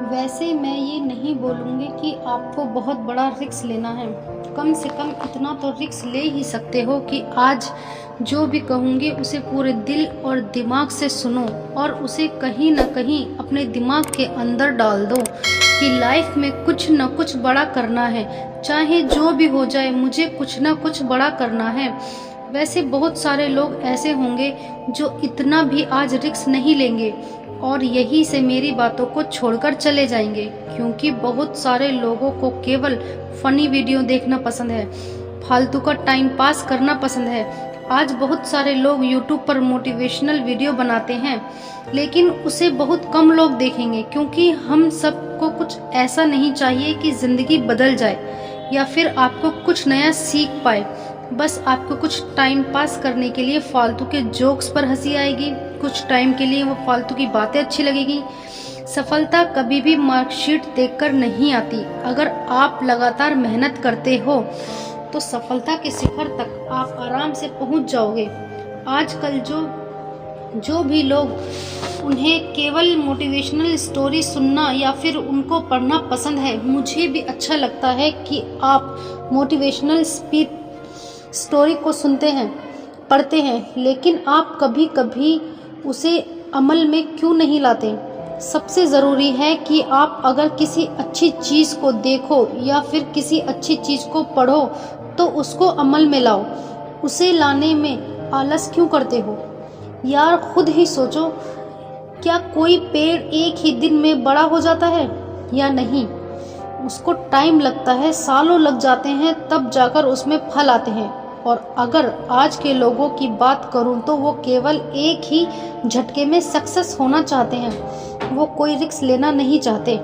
वैसे मैं ये नहीं बोलूँगी कि आपको बहुत बड़ा रिस्क लेना है। कम से कम इतना तो रिस्क ले ही सकते हो कि आज जो भी कहूँगी उसे पूरे दिल और दिमाग से सुनो और उसे कहीं न कहीं अपने दिमाग के अंदर डाल दो कि लाइफ में कुछ न कुछ बड़ा करना है। चाहे जो भी हो जाए, मुझे कुछ न कुछ बड़ा करना है। वैसे बहुत सारे लोग ऐसे होंगे जो इतना भी आज रिस्क नहीं लेंगे और यहीं से मेरी बातों को छोड़कर चले जाएंगे, क्योंकि बहुत सारे लोगों को केवल फनी वीडियो देखना पसंद है, फालतू का टाइम पास करना पसंद है। आज बहुत सारे लोग YouTube पर मोटिवेशनल वीडियो बनाते हैं, लेकिन उसे बहुत कम लोग देखेंगे, क्योंकि हम सबको कुछ ऐसा नहीं चाहिए कि ज़िंदगी बदल जाए या फिर आपको कुछ नया सीख पाए। बस आपको कुछ टाइम पास करने के लिए फालतू के जोक्स पर हंसी आएगी, कुछ टाइम के लिए वो फालतू की बातें अच्छी लगेगी। सफलता कभी भी मार्कशीट देखकर नहीं आती। अगर आप लगातार मेहनत करते हो तो सफलता के शिखर तक आप आराम से पहुंच जाओगे। आजकल जो भी लोग उन्हें केवल मोटिवेशनल स्टोरी सुनना या फिर उनको पढ़ना पसंद है, मुझे भी अच्छा लगता है कि आप मोटिवेशनल स्टोरी को सुनते हैं, पढ़ते हैं, लेकिन आप कभी कभी उसे अमल में क्यों नहीं लाते। सबसे ज़रूरी है कि आप अगर किसी अच्छी चीज़ को देखो या फिर किसी अच्छी चीज़ को पढ़ो तो उसको अमल में लाओ। उसे लाने में आलस क्यों करते हो यार? खुद ही सोचो, क्या कोई पेड़ एक ही दिन में बड़ा हो जाता है या नहीं? उसको टाइम लगता है, सालों लग जाते हैं, तब जाकर उसमें फल आते हैं। और अगर आज के लोगों की बात करूं तो वो केवल एक ही झटके में सक्सेस होना चाहते हैं, वो कोई रिस्क लेना नहीं चाहते।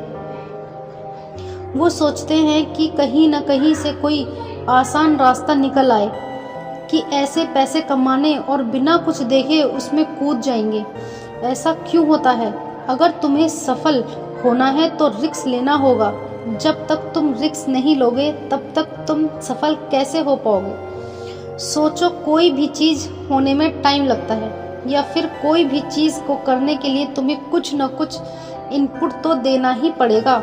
वो सोचते हैं कि कहीं ना कहीं से कोई आसान रास्ता निकल आए, कि ऐसे पैसे कमाने और बिना कुछ देखे उसमें कूद जाएंगे। ऐसा क्यों होता है? अगर तुम्हें सफल होना है तो रिस्क लेना होगा। जब तक तुम रिस्क नहीं लोगे तब तक तुम सफल कैसे हो पाओगे? सोचो, कोई भी चीज़ होने में टाइम लगता है, या फिर कोई भी चीज़ को करने के लिए तुम्हें कुछ न कुछ इनपुट तो देना ही पड़ेगा,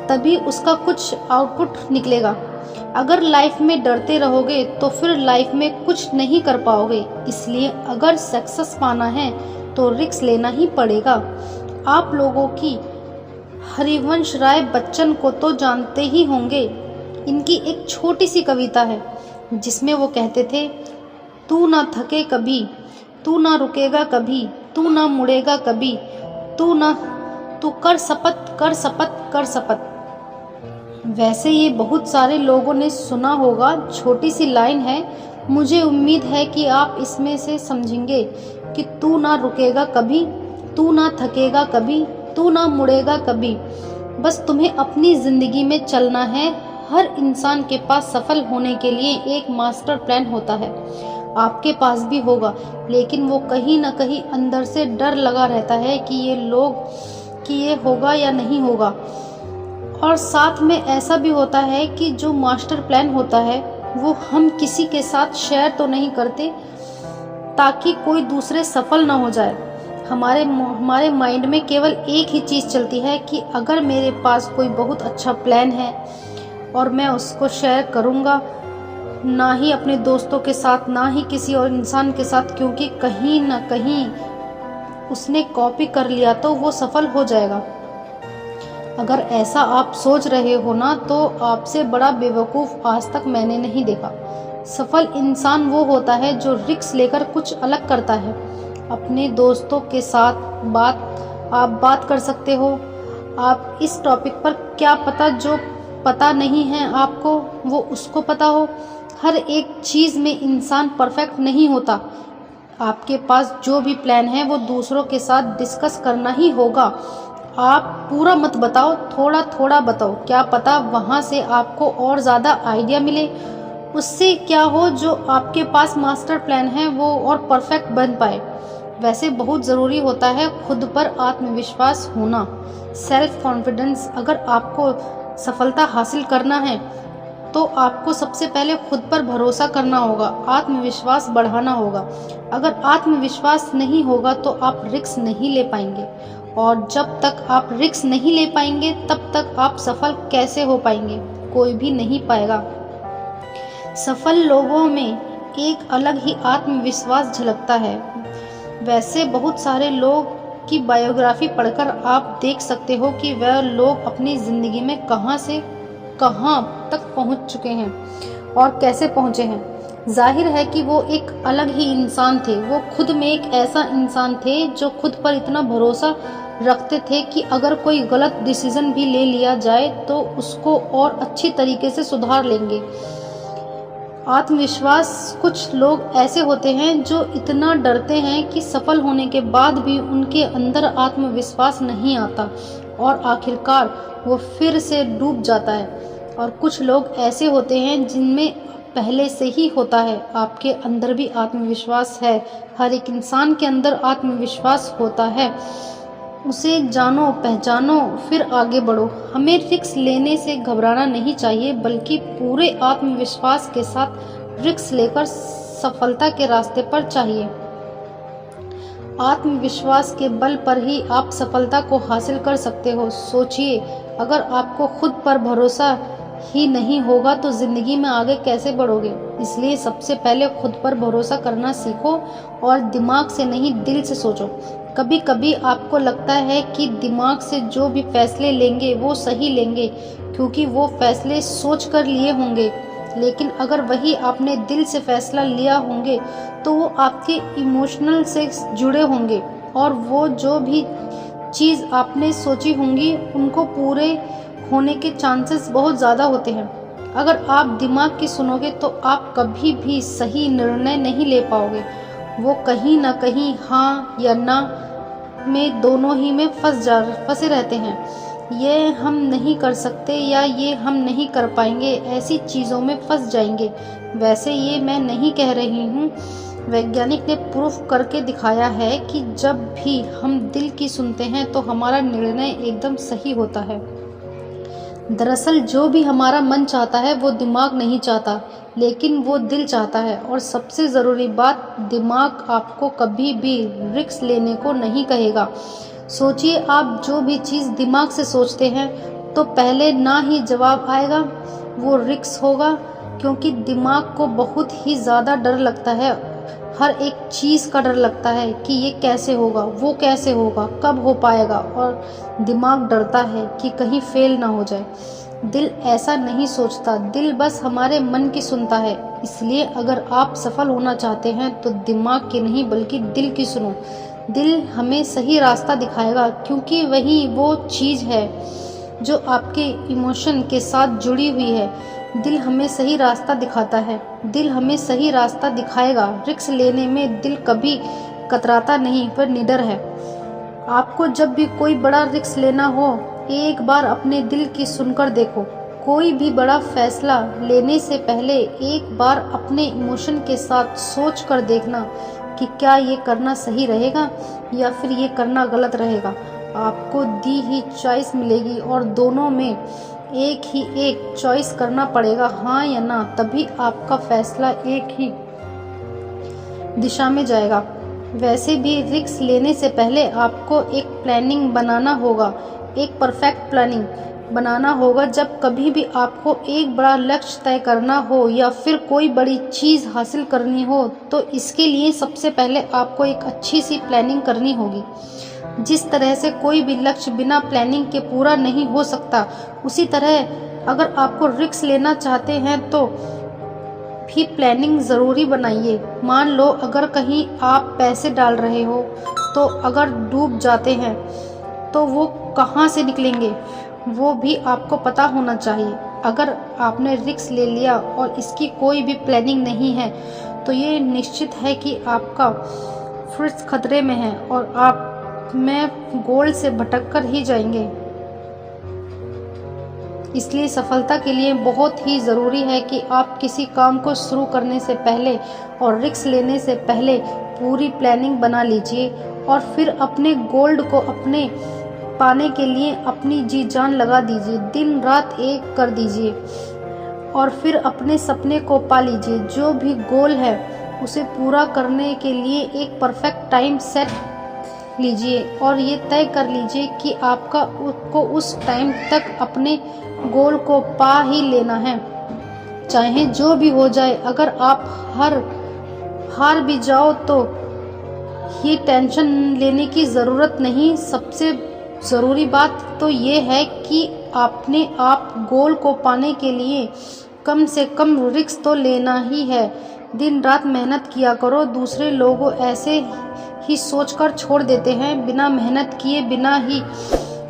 तभी उसका कुछ आउटपुट निकलेगा। अगर लाइफ में डरते रहोगे तो फिर लाइफ में कुछ नहीं कर पाओगे। इसलिए अगर सक्सेस पाना है तो रिस्क लेना ही पड़ेगा। आप लोगों की हरिवंश राय बच्चन को तो जानते ही होंगे। इनकी एक छोटी सी कविता है जिसमें वो कहते थे, तू ना थके कभी, तू ना रुकेगा कभी, तू ना मुड़ेगा कभी, तू कर शपथ, कर शपथ, कर शपथ। वैसे ये बहुत सारे लोगों ने सुना होगा, छोटी सी लाइन है। मुझे उम्मीद है कि आप इसमें से समझेंगे कि तू ना रुकेगा कभी, तू ना थकेगा कभी, तू ना मुड़ेगा कभी। बस तुम्हें अपनी ज़िंदगी में चलना है। हर इंसान के पास सफल होने के लिए एक मास्टर प्लान होता है, आपके पास भी होगा, लेकिन वो कहीं ना कहीं अंदर से डर लगा रहता है कि ये होगा या नहीं होगा। और साथ में ऐसा भी होता है कि जो मास्टर प्लान होता है वो हम किसी के साथ शेयर तो नहीं करते, ताकि कोई दूसरे सफल ना हो जाए। हमारे माइंड में केवल एक ही चीज़ चलती है कि अगर मेरे पास कोई बहुत अच्छा प्लान है और मैं उसको शेयर करूँगा, ना ही अपने दोस्तों के साथ, ना ही किसी और इंसान के साथ, क्योंकि कहीं ना कहीं उसने कॉपी कर लिया तो वो सफल हो जाएगा। अगर ऐसा आप सोच रहे हो ना, तो आपसे बड़ा बेवकूफ़ आज तक मैंने नहीं देखा। सफल इंसान वो होता है जो रिस्क लेकर कुछ अलग करता है। अपने दोस्तों के साथ आप बात कर सकते हो। आप इस टॉपिक पर क्या पता जो पता नहीं है आपको वो उसको पता हो। हर एक चीज़ में इंसान परफेक्ट नहीं होता। आपके पास जो भी प्लान है वो दूसरों के साथ डिस्कस करना ही होगा। आप पूरा मत बताओ, थोड़ा थोड़ा बताओ, क्या पता वहाँ से आपको और ज़्यादा आइडिया मिले। उससे क्या हो, जो आपके पास मास्टर प्लान है वो और परफेक्ट बन पाए। वैसे बहुत ज़रूरी होता है खुद पर आत्मविश्वास होना, सेल्फ कॉन्फिडेंस। अगर आपको सफलता हासिल करना है तो आपको सबसे पहले खुद पर भरोसा करना होगा, आत्मविश्वास बढ़ाना होगा। अगर आत्मविश्वास नहीं होगा तो आप रिस्क नहीं ले पाएंगे और जब तक आप रिस्क नहीं ले पाएंगे तब तक आप सफल कैसे हो पाएंगे? कोई भी नहीं पाएगा। सफल लोगों में एक अलग ही आत्मविश्वास झलकता है। वैसे बहुत सारे लोग की बायोग्राफी पढ़कर आप देख सकते हो कि वह लोग अपनी ज़िंदगी में कहां से कहां तक पहुंच चुके हैं और कैसे पहुंचे हैं। जाहिर है कि वो एक अलग ही इंसान थे। वो खुद में एक ऐसा इंसान थे जो खुद पर इतना भरोसा रखते थे कि अगर कोई गलत डिसीजन भी ले लिया जाए तो उसको और अच्छी तरीके से सुधार लेंगे। आत्मविश्वास, कुछ लोग ऐसे होते हैं जो इतना डरते हैं कि सफल होने के बाद भी उनके अंदर आत्मविश्वास नहीं आता और आखिरकार वो फिर से डूब जाता है। और कुछ लोग ऐसे होते हैं जिनमें पहले से ही होता है। आपके अंदर भी आत्मविश्वास है। हर एक इंसान के अंदर आत्मविश्वास होता है। उसे जानो, पहचानो, फिर आगे बढ़ो। हमें रिस्क लेने से घबराना नहीं चाहिए, बल्कि पूरे आत्मविश्वास के साथ रिस्क लेकर सफलता के रास्ते पर चाहिए। आत्मविश्वास के बल पर ही आप सफलता को हासिल कर सकते हो। सोचिए, अगर आपको खुद पर भरोसा ही नहीं होगा तो जिंदगी में आगे कैसे बढ़ोगे? इसलिए सबसे पहले खुद पर भरोसा करना सीखो और दिमाग से नहीं, दिल से सोचो। कभी कभी आपको लगता है कि दिमाग से जो भी फैसले लेंगे वो सही लेंगे क्योंकि वो फैसले सोच कर लिए होंगे, लेकिन अगर वही आपने दिल से फैसला लिया होंगे तो वो आपके इमोशनल से जुड़े होंगे और वो जो भी चीज़ आपने सोची होंगी उनको पूरे होने के चांसेस बहुत ज़्यादा होते हैं। अगर आप दिमाग की सुनोगे तो आप कभी भी सही निर्णय नहीं ले पाओगे। वो कहीं ना कहीं हाँ या ना में, दोनों ही में फंसे रहते हैं। ये हम नहीं कर सकते या ये हम नहीं कर पाएंगे, ऐसी चीज़ों में फंस जाएंगे। वैसे ये मैं नहीं कह रही हूँ, वैज्ञानिक ने प्रूफ करके दिखाया है कि जब भी हम दिल की सुनते हैं तो हमारा निर्णय एकदम सही होता है। दरअसल जो भी हमारा मन चाहता है वो दिमाग नहीं चाहता, लेकिन वो दिल चाहता है। और सबसे ज़रूरी बात, दिमाग आपको कभी भी रिस्क लेने को नहीं कहेगा। सोचिए, आप जो भी चीज़ दिमाग से सोचते हैं तो पहले ना ही जवाब आएगा, वो रिस्क होगा, क्योंकि दिमाग को बहुत ही ज़्यादा डर लगता है। हर एक चीज़ का डर लगता है कि ये कैसे होगा, वो कैसे होगा, कब हो पाएगा, और दिमाग डरता है कि कहीं फेल ना हो जाए। दिल ऐसा नहीं सोचता, दिल बस हमारे मन की सुनता है। इसलिए अगर आप सफल होना चाहते हैं तो दिमाग की नहीं बल्कि दिल की सुनो। दिल हमें सही रास्ता दिखाएगा, क्योंकि वही वो चीज़ है जो आपके इमोशन के साथ जुड़ी हुई है। दिल हमें सही रास्ता दिखाता है, दिल हमें सही रास्ता दिखाएगा। रिस्क लेने में दिल कभी कतराता नहीं, पर निडर है। आपको जब भी कोई बड़ा रिस्क लेना हो, एक बार अपने दिल की सुनकर देखो। कोई भी बड़ा फैसला लेने से पहले एक बार अपने इमोशन के साथ सोच कर देखना कि क्या ये करना सही रहेगा या फिर ये करना गलत रहेगा। आपको दी ही चॉइस मिलेगी और दोनों में एक चॉइस करना पड़ेगा, हाँ या ना, तभी आपका फैसला एक ही दिशा में जाएगा। वैसे भी रिस्क लेने से पहले आपको एक प्लानिंग बनाना होगा, एक परफेक्ट प्लानिंग बनाना होगा। जब कभी भी आपको एक बड़ा लक्ष्य तय करना हो या फिर कोई बड़ी चीज़ हासिल करनी हो तो इसके लिए सबसे पहले आपको एक अच्छी सी प्लानिंग करनी होगी। जिस तरह से कोई भी लक्ष्य बिना प्लानिंग के पूरा नहीं हो सकता, उसी तरह अगर आपको रिस्क लेना चाहते हैं तो भी प्लानिंग ज़रूरी बनाइए। मान लो अगर कहीं आप पैसे डाल रहे हो तो अगर डूब जाते हैं तो वो कहाँ से निकलेंगे, वो भी आपको पता होना चाहिए। अगर आपने रिस्क ले लिया और इसकी कोई भी प्लानिंग नहीं है तो ये निश्चित है कि आपका फ्यूचर खतरे में है और आप में गोल से भटक कर ही जाएंगे। इसलिए सफलता के लिए बहुत ही ज़रूरी है कि आप किसी काम को शुरू करने से पहले और रिस्क लेने से पहले पूरी प्लानिंग बना लीजिए और फिर अपने गोल को अपने पाने के लिए अपनी जी जान लगा दीजिए, दिन रात एक कर दीजिए और फिर अपने सपने को पा लीजिए। जो भी गोल है उसे पूरा करने के लिए एक परफेक्ट टाइम सेट लीजिए और ये तय कर लीजिए कि आपका को उस टाइम तक अपने गोल को पा ही लेना है, चाहे जो भी हो जाए। अगर आप हार भी जाओ तो ये टेंशन लेने की ज़रूरत नहीं। सबसे ज़रूरी बात तो ये है कि अपने आप गोल को पाने के लिए कम से कम रिस्क तो लेना ही है। दिन रात मेहनत किया करो। दूसरे लोग ऐसे ही सोचकर छोड़ देते हैं बिना मेहनत किए बिना ही।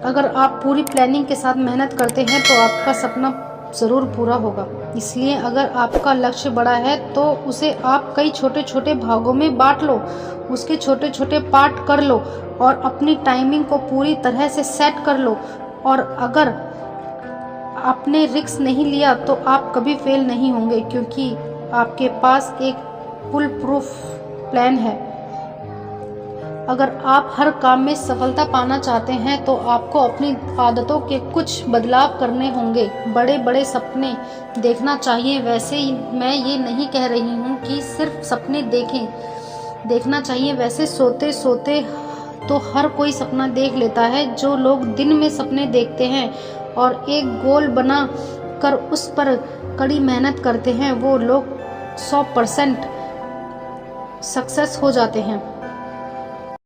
अगर आप पूरी प्लानिंग के साथ मेहनत करते हैं तो आपका सपना ज़रूर पूरा होगा। इसलिए अगर आपका लक्ष्य बड़ा है तो उसे आप कई छोटे छोटे भागों में बांट लो, उसके छोटे छोटे पार्ट कर लो और अपनी टाइमिंग को पूरी तरह से सेट कर लो। और अगर आपने रिस्क नहीं लिया तो आप कभी फेल नहीं होंगे, क्योंकि आपके पास एक फुल प्रूफ प्लान है। अगर आप हर काम में सफलता पाना चाहते हैं तो आपको अपनी आदतों के कुछ बदलाव करने होंगे। बड़े बड़े सपने देखना चाहिए। वैसे ही मैं ये नहीं कह रही हूँ कि सिर्फ सपने देखना चाहिए। वैसे सोते सोते तो हर कोई सपना देख लेता है। जो लोग दिन में सपने देखते हैं और एक गोल बना कर उस पर कड़ी मेहनत करते हैं वो लोग 100% सक्सेस हो जाते हैं।